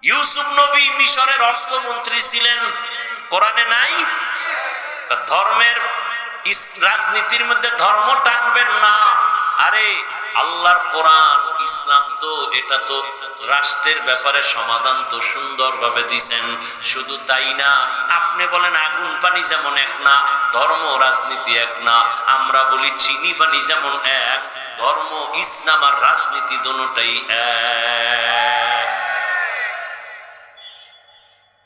ইউসুফ নবী মিশরের অর্থমন্ত্রী ছিলেন, কোরআনে নাই? ধর্মের রাজনীতির মধ্যে ধর্ম টানবেন না। আরে আল্লাহর কোরআন ইসলাম তো এটা তো রাষ্ট্রের ব্যাপারে সমাধান তো সুন্দরভাবে দিছেন। শুধু তাই না, আপনি বলেন আগুন পানি যেমন এক না, ধর্ম রাজনীতি এক না। আমরা বলি চিনি পানি যেমন এক, ধর্ম ইসলাম আর রাজনীতি দুটোটাই এক।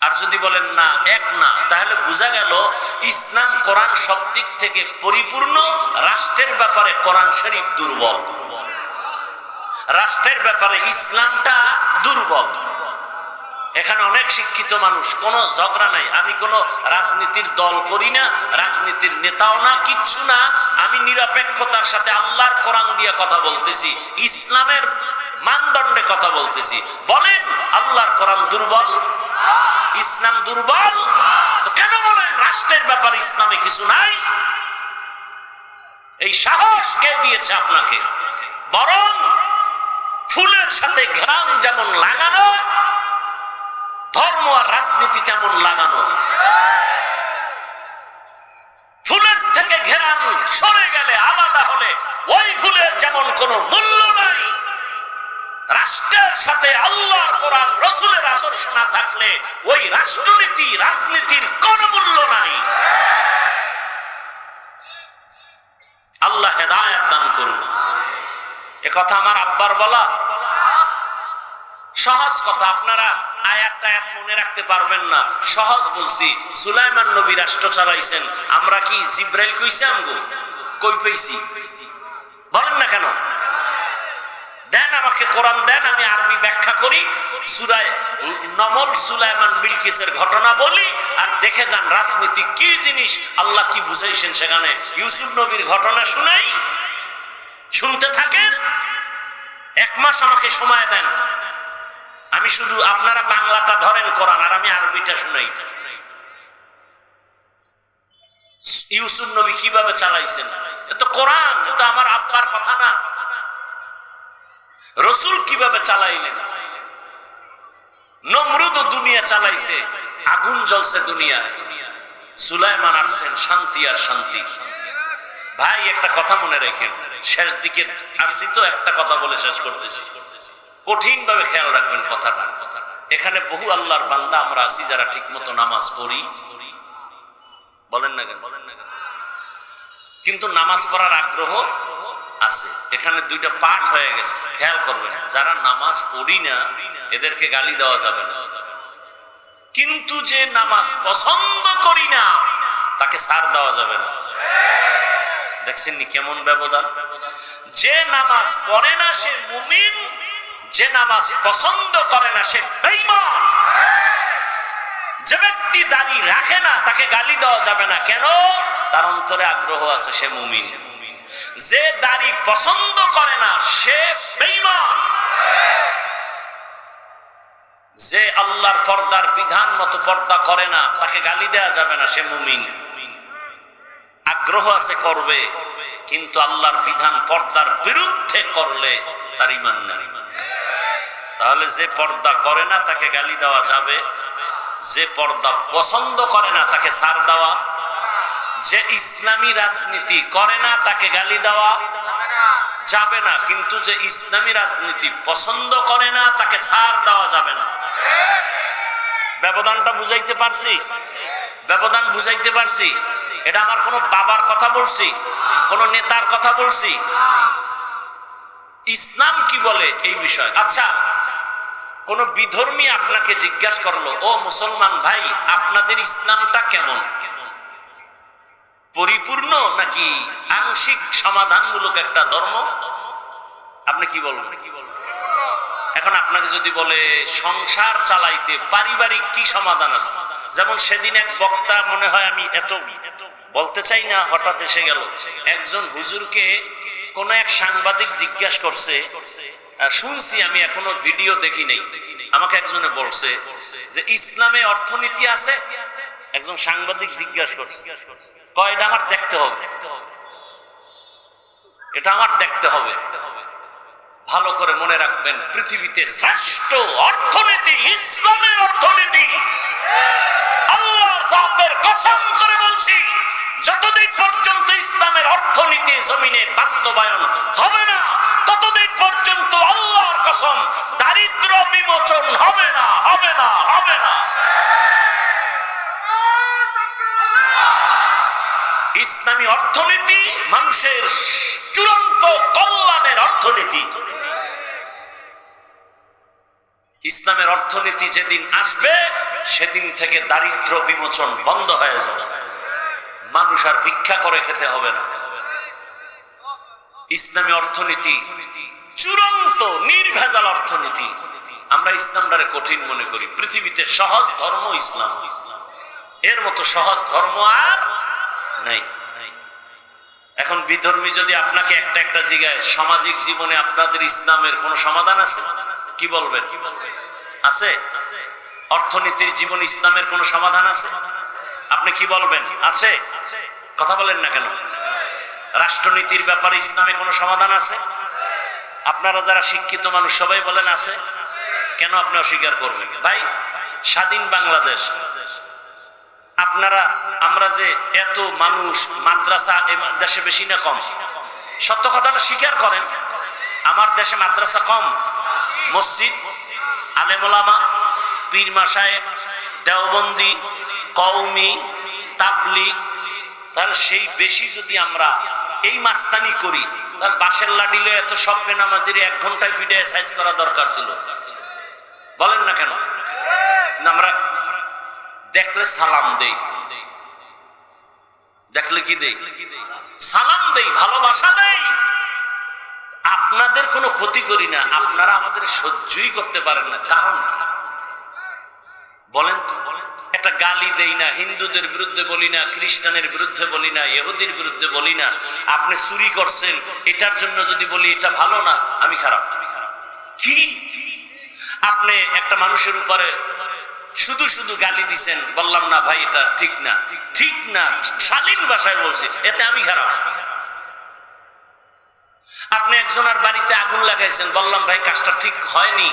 আর যদি বলেন না এক না, তাহলে বোঝা গেল ইসলাম কোরআন সব দিক থেকে পরিপূর্ণ, রাষ্ট্রের ব্যাপারে কোরআন শরীফ দুর্বল। রাষ্ট্রের ব্যাপারে ইসলামটা দুর্বল। এখানে অনেক শিক্ষিত মানুষ, কোনো ঝগড়া নাই, আমি কোনো রাজনীতির দল করি না, রাজনীতির নেতাও না, কিচ্ছু না, আমি নিরপেক্ষতার সাথে আল্লাহর কোরআন দিয়ে কথা বলতেছি, ইসলামের মানদণ্ডে কথা বলতেছি। বলেন আল্লাহর কোরআন দুর্বল, ইসলাম দুর্বল? কেন বলেন রাষ্ট্রের ব্যাপারে ইসলামে কিছু নাই? এই সাহস কে দিয়েছে আপনাকে? বরং ফুলের সাথে ঘ্রাণ যেমন লাগানো, ধর্ম আর রাজনীতি তেমন লাগানো। ফুলের থেকে ঘেরান সরে গেলে, আলাদা হলে ওই ফুলের যেমন কোনো মূল্য নাই, রাষ্ট্রের সাথে আল্লাহর কোরআন রাসূলের আদর্শ না থাকলে ওই রাষ্ট্রনীতি রাজনীতির কোনো মূল্য নাই। আল্লাহ হেদায়েত দান করুন। এ কথা আমার আব্বার বলা, সহজ কথা, আপনারা আয়াতটা মনে রাখতে পারবেন না, সহজ বলছি। সুলাইমান নবী রাষ্ট্র চালাইছেন, আমরা কি জিব্রাইল কইছি? আমগো কই পেয়েছি? বলেন না কেন? দেন আমাকে কোরআন দেন, আমি আরবি ব্যাখ্যা করি, সূরা নমল সুলাইমান বিলকিসের ঘটনা বলি, আর দেখে যান রাজনীতি কি জিনিস, আল্লাহ কি বুঝাইছেন সেখানে। ইউসুফ নবীর ঘটনা শুনাই, শুনতে থাকেন, এক মাস আমাকে সময় দেন, আমি শুধু আপনারা বাংলাটা ধরেন কোরআন, আর আমি আরবিটা শুনাই। ইউসুফ নবী কিভাবে চালাইছেন, এটা কোরআন, এটা আমার আব্বার কথা না। রসুল কিভাবে চালাইলেন? নমরুদ দুনিয়া চালাইছে, আগুন জ্বলছে দুনিয়া, সুলাইমান আসছেন, শান্তি আর শান্তি। ভাই একটা কথা মনে রাখেন, শেষ দিকে আসছি তো, একটা কথা বলে শেষ করতেছি, কঠিন ভাবে খেয়াল রাখবেন কথাটা। এখানে বহু আল্লাহর বান্দা আমরা আছি যারা ঠিক মতো নামাজ পড়ি, বলেন না কেন? কিন্তু নামাজ পড়ার আগ্রহ আছে। এখানে দুইটা পাঠ হয়ে গেছে, খেয়াল করবেন। যারা নামাজ পড়ি না এদেরকে গালি দেওয়া যাবে না, কিন্তু যে নামাজ পছন্দ করি না তাকে ছাড় দেওয়া যাবে না। দেখছেন নি কেমন ব্যবধান? যে নামাজ পড়ে না সে মুমিন, যে নামাজ পছন্দ করে না সে বেঈমান। যে ব্যক্তি দাড়ি রাখে না তাকে গালি দেওয়া যাবে না, কেন? তার অন্তরে আগ্রহ আছে, সে মুমিন। যে দাড়ি পছন্দ করে না সে বেঈমান। যে আল্লাহর পর্দার বিধান মতো পর্দা করে না তাকে গালি দেওয়া যাবে না, সে মুমিন। আগ্রহ আছে করবে, কিন্তু আল্লাহর বিধান পর্দার বিরুদ্ধে করলে তার ঈমান নাই। তাহলে যে পর্দা করে না তাকে গালি দেওয়া যাবে, যে পর্দা পছন্দ করে না তাকে ছাড় দেওয়া, যে ইসলামী রাজনীতি করে না তাকে গালি দেওয়া যাবে না, কিন্তু যে ইসলামী রাজনীতি পছন্দ করে না তাকে ছাড় দেওয়া যাবে না। ব্যবধানটা বুঝাইতে পারছি? ব্যবধান বুঝাইতে পারছি? এটা আমার কোনো বাবার কথা বলছি, কোন নেতার কথা বলছি? ইসলাম কি বলে এই বিষয়? আচ্ছা, কোন বিধর্মী আপনাকে জিজ্ঞাসা করলো, ও মুসলমান ভাই, আপনাদের ইসলামটা কেমন, পরিপূর্ণ নাকি আংশিক সমাধানমূলক একটা ধর্ম? আপনি কি বলবেন? এখন আপনাকে যদি বলে সংসার চালাইতে পারিবারিক কি সমাধান আছে, যেমন সেদিন এক বক্তা, মনে হয় আমি এত বলতে চাই না, হঠাৎ এসে গেল, একজন হুজুরকে কোন এক সাংবাদিক জিজ্ঞাসা করছে, শুনছি আমি, এখনো ভিডিও দেখি নাই, আমাকে একজনে বলছে যে ইসলামে অর্থনীতি আছে। একজন সাংবাদিক জিজ্ঞাসা করছে, কয় এটা আমার দেখতে হবে, এটা আমার দেখতে হবে। ভালো করে মনে রাখবেন, পৃথিবীতে শ্রেষ্ঠ অর্থনীতি ইসলামের অর্থনীতি। আল্লাহ জাতের কসম করে বলছি, যতদিন পর্যন্ত ইসলামের অর্থনীতি জমিনে বাস্তবায়ন হবে না, ততদিন পর্যন্ত আল্লাহর কসম দারিদ্র বিমোচন হবে না, হবে না, হবে না। ইসলামী অর্থনীতি মানুষের চূড়ান্ত কল্যাণের অর্থনীতি। ইসলামের অর্থনীতি যেদিন আসবে, সেদিন থেকে দারিদ্র বিমোচন বন্ধ হয়ে যাবে, মানুষ আর ভিক্ষা করে খেতে হবে না। ইসলামী অর্থনীতি চূড়ান্ত নির্ভেজাল অর্থনীতি। আমরা ইসলামটারে কঠিন মনে করি। পৃথিবীতে সহজ ধর্ম ইসলাম, এর মতো সহজ ধর্ম আর নাই। এখন বিধর্মী যদি আপনাকে একটা একটা জায়গায় সামাজিক জীবনে আপনাদের ইসলামের কোন সমাধান আছে, কি বলবেন? আছে? অর্থনীতির জীবন ইসলামের কোন সমাধান আছে? আপনি কি বলবেন? আছে? কথা বলেন না কেন? রাষ্ট্রনীতির ব্যাপারে ইসলামে কোন সমাধান আছে? আপনারা যারা শিক্ষিত মানুষ সবাই বলেন আছে। কেন আপনি অস্বীকার করবেন? ভাই, স্বাধীন বাংলাদেশ, আপনারা আমরা যে এত মানুষ, মাদ্রাসা এই দেশে বেশি না কম? সত্য কথাটা স্বীকার করেন। আমার দেশে মাদ্রাসা কম, মসজিদ, আলেম ওলামা, পীর মাসায়েখ, দেওবন্দি, কওমি, তাবলীগ, তাহলে সেই বেশি যদি আমরা এই মাস্তানি করি, তাহলে বাঁশের লাঠিলে এত সব বেনামাজির 1 ঘন্টায় ভিডিও সাইজ করা দরকার ছিল। বলেন না কেন? আমরা দেখলে সালাম দেই, দেখলে কি দেই? সালাম দেই, ভালোবাসা দেই। আপনাদের কোনো ক্ষতি করি না, আপনারা আমাদের সহ্যই করতে পারেন না। কারণ বলেন তো, একটা গালি দেই না, হিন্দুদের বিরুদ্ধে বলি না, খ্রিস্টানের বিরুদ্ধে বলি না, ইহুদির বিরুদ্ধে বলি না। আপনি চুরি করছেন এটার জন্য যদি বলি এটা ভালো না, আমি খারাপ। কি আপনি একটা মানুষের উপরে শুধু শুধু গালি দিছেন, বললাম না ভাই এটা ঠিক না, ঠিক না, শালীন ভাষায় বলছি, এতে আমি খারাপ। আপনি একজনের বাড়িতে আগুন লাগাইছেন, বললাম ভাই কাজটা ঠিক হয়নি,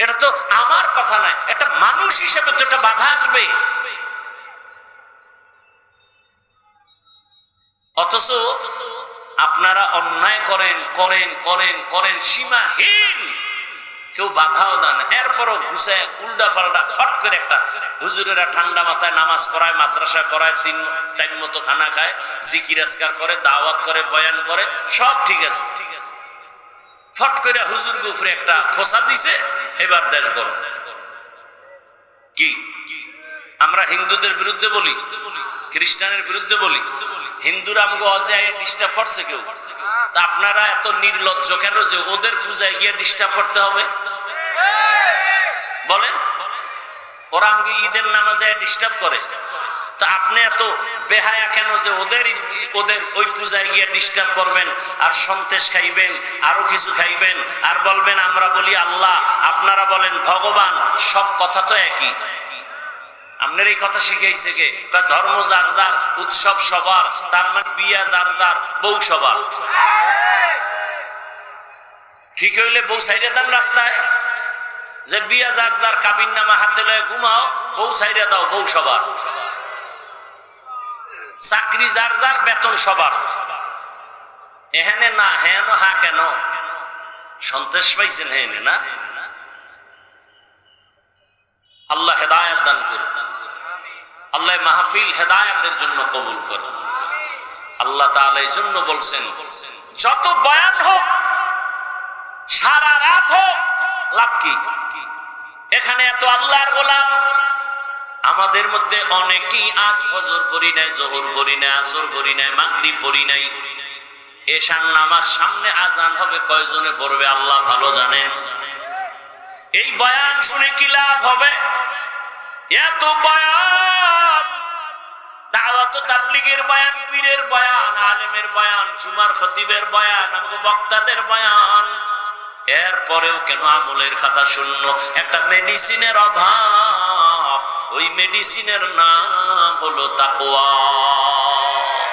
এটা তো আমার কথা নয়, একটা মানুষ হিসেবে তো এটা বাধা আসবে। অথচ আপনারা অন্যায় করেন করেন করেন করেন সীমাহীন, কেউ বাধাও দেন, এরপরও ঘুষে উল্টা পাল্টা হট করে একটা হুজুরেরা ঠান্ডা মাথায় নামাজ পড়ায়, মাদ্রাসায় পড়ায়, 3 টাইম মতো খানা খায়, জিকির আজকার করে, দাওয়াত করে, বয়ান করে, সব ঠিক আছে। ফট করে হুজুর গুফরে একটা খোসা দিছে, এবার দেশ গরম। কি আমরা হিন্দুদের বিরুদ্ধে বলি, খ্রিস্টানের বিরুদ্ধে বলি, হিন্দুরা আমাকে অজায় ডিস্টার্ব করছে কেউ? আপনারা এত নির্লজ্জ কেন যে ওদের পূজায় গিয়ে ডিস্টার্ব করতে হবে? বলেন, ওরা আমাকে ঈদের নামাজে ডিস্টার্ব করে, তা আপনি এত বেহায়া কেন যে ওদের ওই পূজায় গিয়ে ডিস্টার্ব করবেন, আর সন্তেষ খাইবেন, আরো কিছু খাইবেন, আর বলবেন আমরা বলি আল্লাহ, আপনারা বলেন ভগবান, সব কথা তো একই। আপনার এই কথা শিখাইছে কে? ধর্ম যার যার, উৎসব সবার, তার মানে বিয়া যার যার, বউ সবার। ঠিক হইলে বউ সাইরে দেন রাস্তায়, যে বিয়া যার যার, কাবিন নামা হাতে লয়ে ঘুমাও, বউ সাইরে দাও, বউ সবার। চাকরি যার যার, বেতন সবার। এখানে না হেন হা কেন? সন্তেষ পাইছেন হেনে না? আল্লাহ হেদায়েত দান করুন, আল্লাহ মাহফিল হেদায়েতের জন্য কবুল করুন। আল্লাহ তাআলা এই জন্য বলছেন, যত বয়ান হোক, সারা রাত হোক, লাভ কি? এখানে এত আল্লাহর গোলাম, আমাদের মধ্যে অনেকেই আজ ফজর পড়ি নাই, জোহর পড়ি নাই, আসর পড়ি নাই, মাগরিব পড়ি নাই। এশার নামাজ সামনে আজান হবে, কয়জনে পড়বে আল্লাহ ভালো জানেন। এই বয়ান শুনে কি লাভ হবে? এত বয়ান, দাওয়াত তাবলীগের বয়ান, পীরের বয়ান, আলেমের বয়ান, জুমার খতিবের বয়ান, আমাকে বক্তাদের বয়ান, এরপরেও কেন আমলের কথা শূন্য? একটা মেডিসিনের অভাব, ওই মেডিসিনের নাম হলো তাকওয়া।